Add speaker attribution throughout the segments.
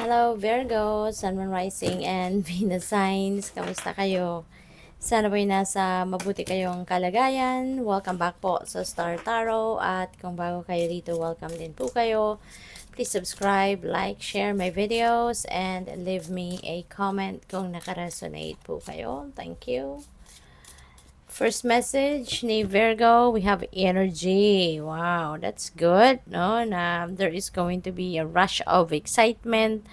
Speaker 1: Hello Virgo, Sun, Moon, Rising, and Venus signs. Kamusta kayo? Sana ba'y nasa mabuti kayong kalagayan. Welcome back po sa Star Tarot. At kung bago kayo dito, welcome din po kayo. Please subscribe, like, share my videos, and leave me a comment kung nakaresonate po kayo. Thank you. First message ni Virgo, we have energy. Wow, that's good, no? Na there is going to be a rush of excitement.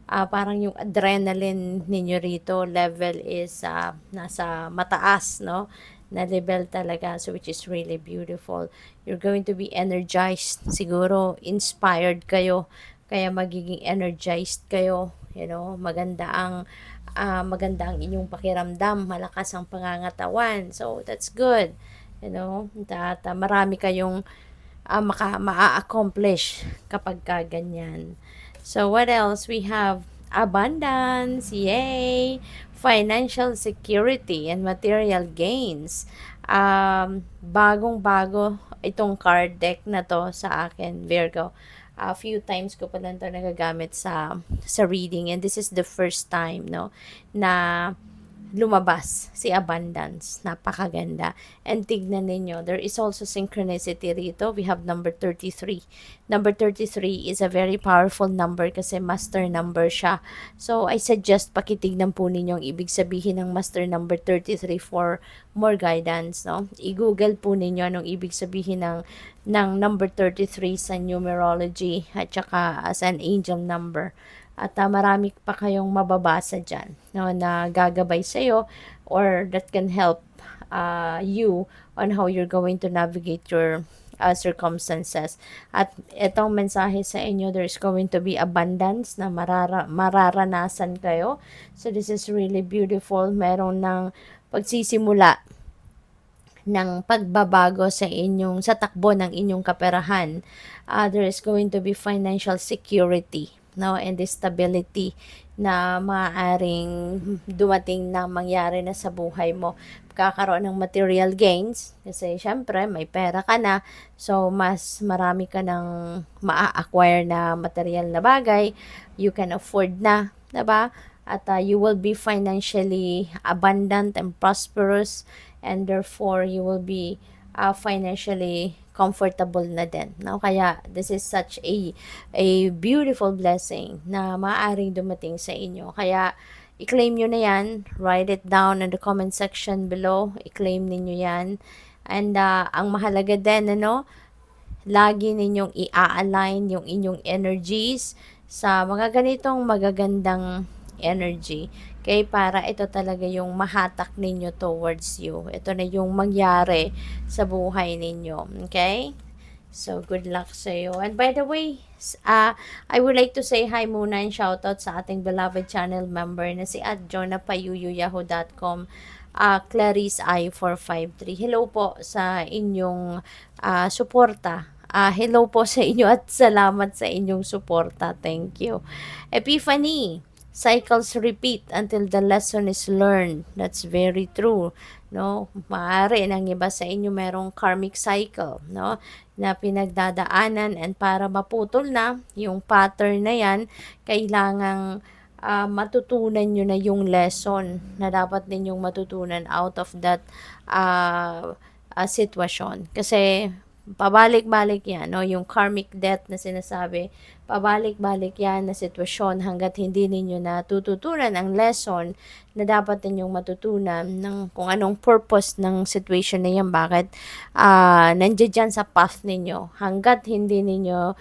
Speaker 1: Parang yung adrenaline ninyo rito level is nasa mataas, no? Na level talaga, so which is really beautiful. You're going to be energized, siguro inspired kayo, kaya magiging energized kayo, maganda ang inyong pakiramdam, malakas ang pangangatawan. So, that's good. That marami kayong maa-accomplish kapag ka ganyan. So, what else? We have abundance, yay! Financial security and material gains. Bagong-bago itong card deck na to sa akin, Virgo. A few times ko pa lang ito nagagamit sa reading, and this is the first time, no, na lumabas si abundance. Napakaganda. And tignan ninyo, there is also synchronicity rito. We have number 33. Number 33 is a very powerful number kasi master number siya. So, I suggest pakitignan po ninyo ang ibig sabihin ng master number 33 for more guidance, no? I-google po ninyo anong ibig sabihin ng number 33 sa numerology at saka as an angel number. At marami pa kayong mababasa dyan, no, na gagabay sa'yo or that can help you on how you're going to navigate your circumstances. At itong mensahe sa inyo, there's going to be abundance na mararanasan kayo. So this is really beautiful. Meron ng pagsisimula ng pagbabago sa takbo ng inyong kaperahan. There is going to be financial security, no, and stability na maaaring dumating na mangyari na sa buhay mo. Kakaroon ng material gains kasi syempre may pera ka na, so mas marami ka ng maa-acquire na material na bagay, you can afford na, diba? At you will be financially abundant and prosperous, and therefore you will be financially comfortable na din, no? Kaya this is such a beautiful blessing na maaaring dumating sa inyo. Kaya i-claim nyo na yan, write it down in the comment section below, i-claim ninyo yan. And ang mahalaga din, lagi ninyong i-align yung inyong energies sa mga ganitong magagandang energy. Okay, para ito talaga yung mahatak ninyo towards you. Ito na yung mangyari sa buhay ninyo. Okay? So, good luck sa iyo. And by the way, I would like to say hi muna and shoutout sa ating beloved channel member na si @jonapayuyuyahoo.com, Clarice I453. Hello po sa inyong suporta. Hello po sa inyo at salamat sa inyong suporta. Thank you. Epiphany, cycles repeat until the lesson is learned. That's very true, no? Maaari ng iba sa inyo merong karmic cycle, no, na pinagdadaanan, and para maputol na yung pattern na yan, kailangang matutunan nyo na yung lesson na dapat ninyong matutunan out of that sitwasyon. Kasi pabalik-balik yan, no? Yung karmic debt na sinasabi, pabalik-balik yan na sitwasyon hanggat hindi ninyo natututunan ang lesson na dapat ninyong matutunan ng kung anong purpose ng situation na yan, bakit nandiyan dyan sa path ninyo. Hanggat hindi ninyo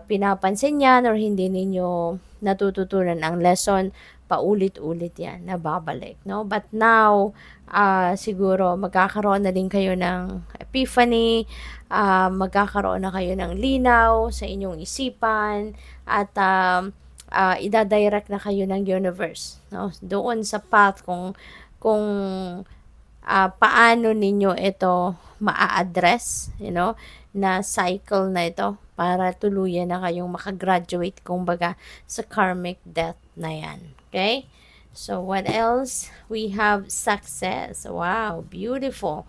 Speaker 1: pinapansin yan or hindi ninyo natututunan ang lesson, paulit-ulit yan, nababalik, no? But now, siguro magkakaroon na din kayo ng epiphany, magkakaroon na kayo ng linaw sa inyong isipan, at idadirect na kayo ng universe, no, doon sa path kung paano ninyo ito maa-address, na cycle na ito para tuluyan na kayong makagraduate kumbaga sa karmic death na yan. Okay? So, what else? We have success. Wow, beautiful.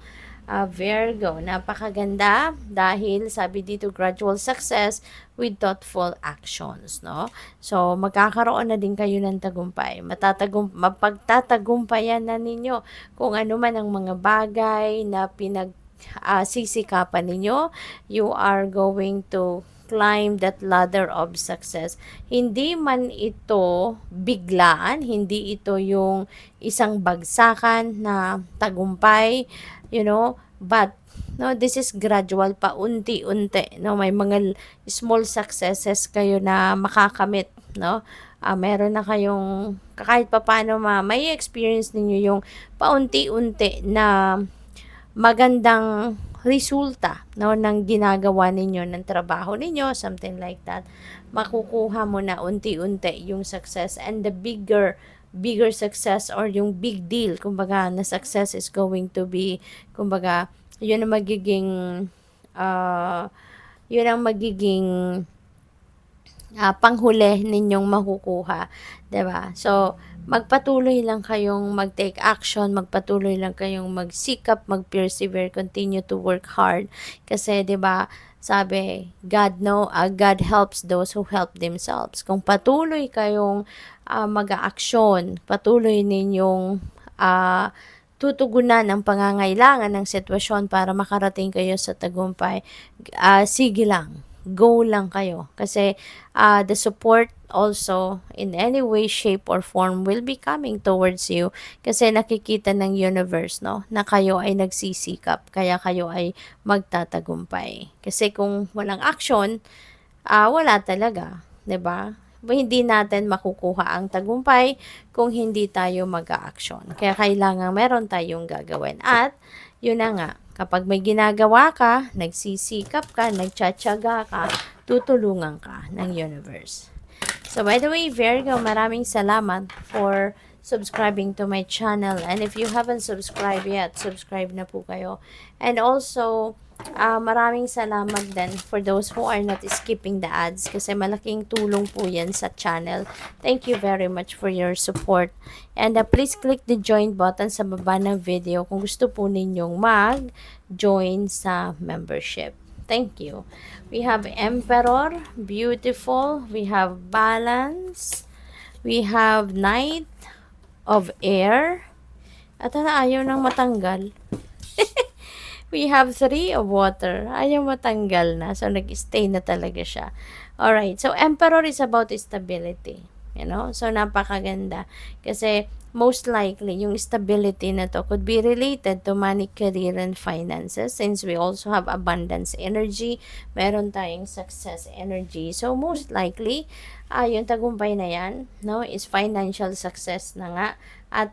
Speaker 1: Virgo, napakaganda dahil sabi dito gradual success with thoughtful actions, no? So, magkakaroon na din kayo ng tagumpay. Mapagtatagumpayan na ninyo kung ano man ang mga bagay na sisikapan ninyo. You are going to climb that ladder of success. Hindi man ito biglaan, hindi ito yung isang bagsakan na tagumpay, but this is gradual, paunti-unti, may mga small successes kayo na makakamit, meron na kayong kahit papaano may experience ninyo yung paunti-unti na magandang resulta ng ginagawa ninyo, ng trabaho ninyo, something like that. Makukuha mo na unti-unti yung success, and the bigger success or yung big deal, kumbaga, na success is going to be, kumbaga, yun ang magiging uh, yun ang magiging panghuli ninyong makukuha, 'di ba? So, magpatuloy lang kayong mag-take action, magpatuloy lang kayong magsikap, mag-persevere, continue to work hard kasi 'di ba, sabi, God helps those who help themselves. Kung patuloy kayong mag-aaksyon, patuloy ninyong tutugunan ang pangangailangan ng sitwasyon para makarating kayo sa tagumpay, sige lang, go lang kayo. Kasi the support also in any way, shape, or form will be coming towards you. Kasi nakikita ng universe, na kayo ay nagsisikap, kaya kayo ay magtatagumpay. Kasi kung walang action, wala talaga, 'di ba? Hindi natin makukuha ang tagumpay kung hindi tayo mag-aaksyon. Kaya kailangan meron tayong gagawin. At yun na nga, kapag may ginagawa ka, nagsisikap ka, nagtsatsaga ka, tutulungan ka ng universe. So by the way, Virgo, maraming salamat for subscribing to my channel. And if you haven't subscribed yet, subscribe na po kayo. And also, maraming salamat din for those who are not skipping the ads kasi malaking tulong po yan sa channel. Thank you very much for your support. And please click the join button sa baba ng video kung gusto po ninyong mag-join sa membership. Thank you. We have Emperor, beautiful. We have Balance. We have Knight of Air. At ayaw nang matanggal. We have 3 of Water. Ayaw matanggal na. So, nag-stay na talaga siya. Alright. So, Emperor is about stability. So, napakaganda. Kasi, most likely, yung stability na to could be related to money, career, and finances. Since we also have abundance energy, meron tayong success energy. So, most likely, yung tagumpay na yan, is financial success na nga. At,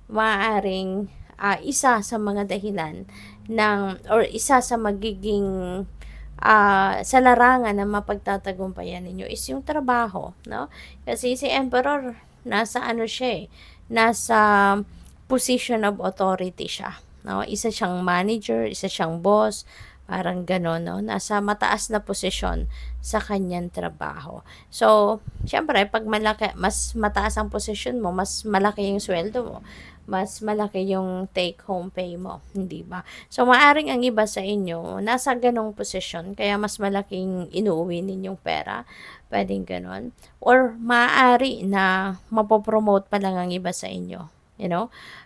Speaker 1: maaaring isa sa mga dahilan or isa sa magiging sa larangan na mapagtatagumpayan ninyo is yung trabaho, Kasi si Emperor, nasa siya nasa position of authority siya, Isa siyang manager, isa siyang boss, parang gano'n, Nasa mataas na posisyon sa kanyang trabaho. So, syempre, pag mas mataas ang posisyon mo, mas malaki yung sweldo mo, mas malaki yung take-home pay mo, hindi ba? So, maaring ang iba sa inyo, nasa ganong posisyon, kaya mas malaking inuuwi ninyong pera, pwedeng ganon. Or, maaari na mapopromote pa lang ang iba sa inyo,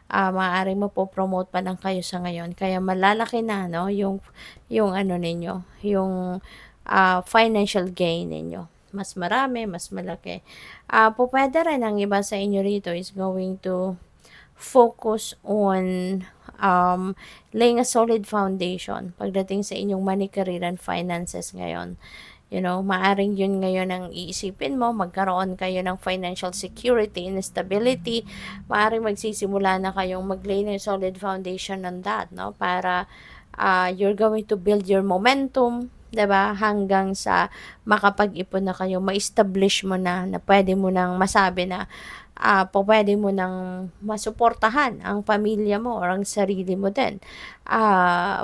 Speaker 1: maaaring mapopromote pa lang kayo sa ngayon, kaya malalaki na, yung ninyo, yung financial gain ninyo. Mas marami, mas malaki. Pwede rin ang iba sa inyo rito is going to focus on laying a solid foundation pagdating sa inyong money, career, and finances ngayon. Maaring yun ngayon ang iisipin mo, magkaroon kayo ng financial security and stability. Maaring magsisimula na kayong mag-lay ng solid foundation on that, para you're going to build your momentum, 'di ba? Hanggang sa makapag-ipon na kayo, ma-establish mo na pwede mo nang masabi na pwede mo nang masuportahan ang pamilya mo or ang sarili mo din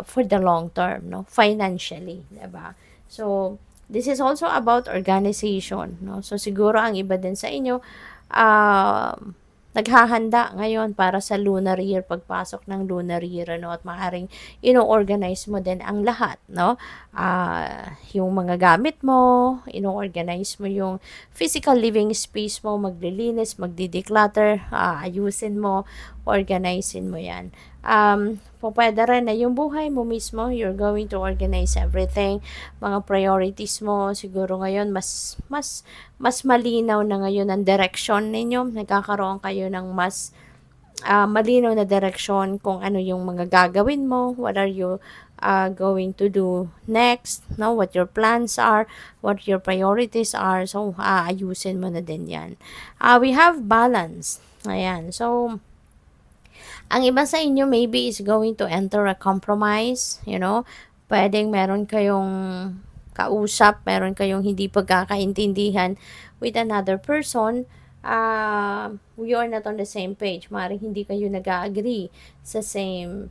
Speaker 1: for the long term, financially, 'di ba? So, this is also about organization, So, siguro ang iba din sa inyo, naghahanda ngayon para sa lunar year, pagpasok ng lunar year, ano, at maaaring ino-organize mo din ang lahat, no? Yung mga gamit mo, ino-organize mo yung physical living space mo, maglilinis, magdi-declutter, ayusin mo, organizein mo yan. Pwede rin na yung buhay mo mismo, you're going to organize everything, mga priorities mo, siguro ngayon, mas malinaw na ngayon ang direction ninyo, nagkakaroon kayo ng mas malinaw na direction kung ano yung mga gagawin mo, what are you going to do next, no? What your plans are, what your priorities are. So, ayusin mo na din yan. We have balance. Ayan. So, ang iba sa inyo maybe is going to enter a compromise, you know. Pwedeng meron kayong kausap, meron kayong hindi pagkakaintindihan with another person. We are not on the same page. Maaaring hindi kayo nag-agree sa same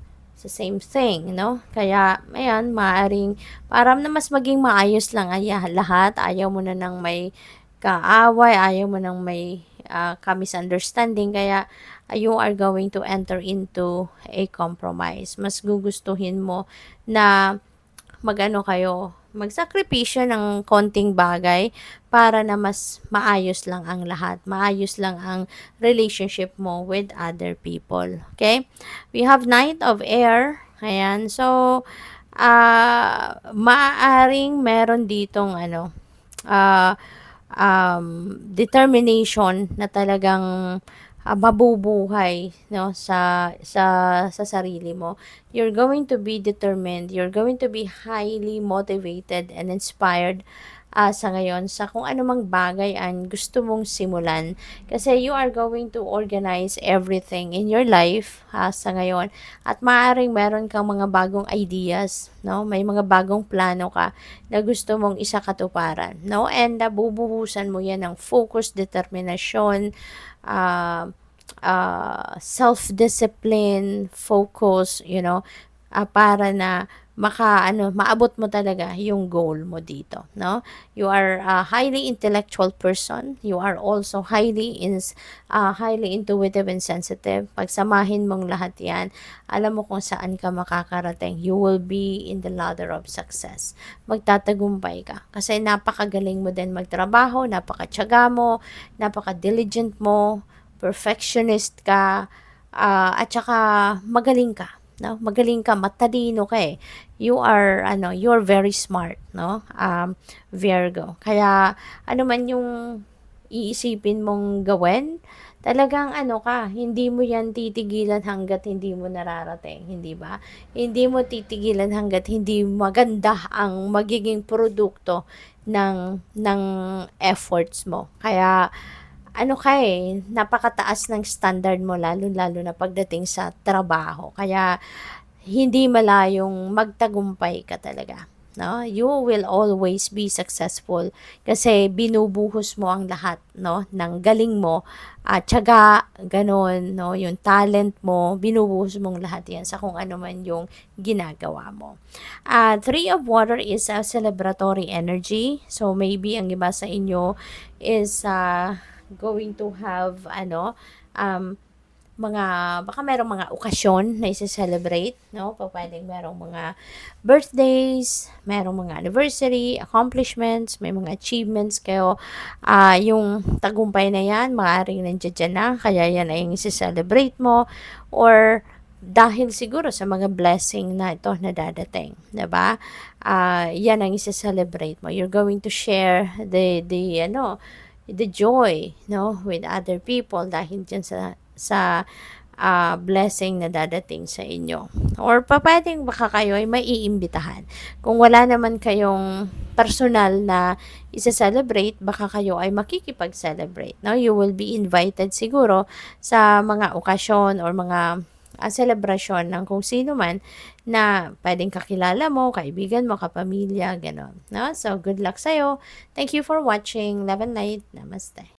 Speaker 1: thing, no? Kaya, ayan, maaaring para na mas maging maayos lang lahat, ayaw mo na nang may kaaway, ayaw mo nang may ka-misunderstanding, kaya you are going to enter into a compromise. Mas gugustuhin mo na magano kayo, magsakripisyo ng konting bagay para na mas maayos lang ang lahat, maayos lang ang relationship mo with other people. Okay? We have Knight of Air. Ayan. So, maaaring meron ditong determination na talagang mabubuhay, no, sa sarili mo. You're going to be determined, you're going to be highly motivated and inspired sa ngayon sa kung anumang bagay ang gusto mong simulan, kasi you are going to organize everything in your life sa ngayon, at maaaring meron kang mga bagong ideas, no, may mga bagong plano ka na gusto mong isakatuparan, no, and bubuhusan mo yan ng focus, determinasyon, self-discipline, focus, you know, para na maabot mo talaga yung goal mo dito, no? You are a highly intellectual person. You are also highly intuitive and sensitive. Pagsamahin mong lahat yan, alam mo kung saan ka makakarating. You will be in the ladder of success. Magtatagumpay ka. Kasi napakagaling mo din magtrabaho, napakatyaga mo, napaka-diligent mo, perfectionist ka, at saka magaling ka. No, magaling ka, matalino ka eh. You're very smart, no? Virgo. Kaya ano man yung iisipin mong gawin, talagang hindi mo yan titigilan hanggat hindi mo nararating, hindi ba? Hindi mo titigilan hanggat hindi maganda ang magiging produkto ng efforts mo. Kaya napakataas ng standard mo, lalo-lalo na pagdating sa trabaho. Kaya, hindi malayong magtagumpay ka talaga. No? You will always be successful kasi binubuhos mo ang lahat, no, ng galing mo, at tiyaga, ganun, no, yung talent mo, binubuhos mong lahat yan sa kung ano man yung ginagawa mo. Three of Water is a celebratory energy. So, maybe ang iba sa inyo is going to have baka merong mga okasyon na i-celebrate, no? Pwedeng merong mga birthdays, merong mga anniversary, accomplishments, may mga achievements kayo. Yung tagumpay na yan, maaaring nandiyan na, kaya yan ay i-celebrate mo, or dahil siguro sa mga blessing na ito na dadating, diba? Yan ang i-celebrate mo. You're going to share the joy, no, with other people dahil dyan sa blessing na dadating sa inyo. Or pwedeng baka kayo ay maiimbitahan. Kung wala naman kayong personal na isa-celebrate, baka kayo ay makikipag-celebrate, no? You will be invited siguro sa mga okasyon or mga celebration ng kung sino man na pwedeng kakilala mo, kaibigan mo, kapamilya, gano'n, no? So, good luck sa'yo. Thank you for watching. Love and light. Namaste.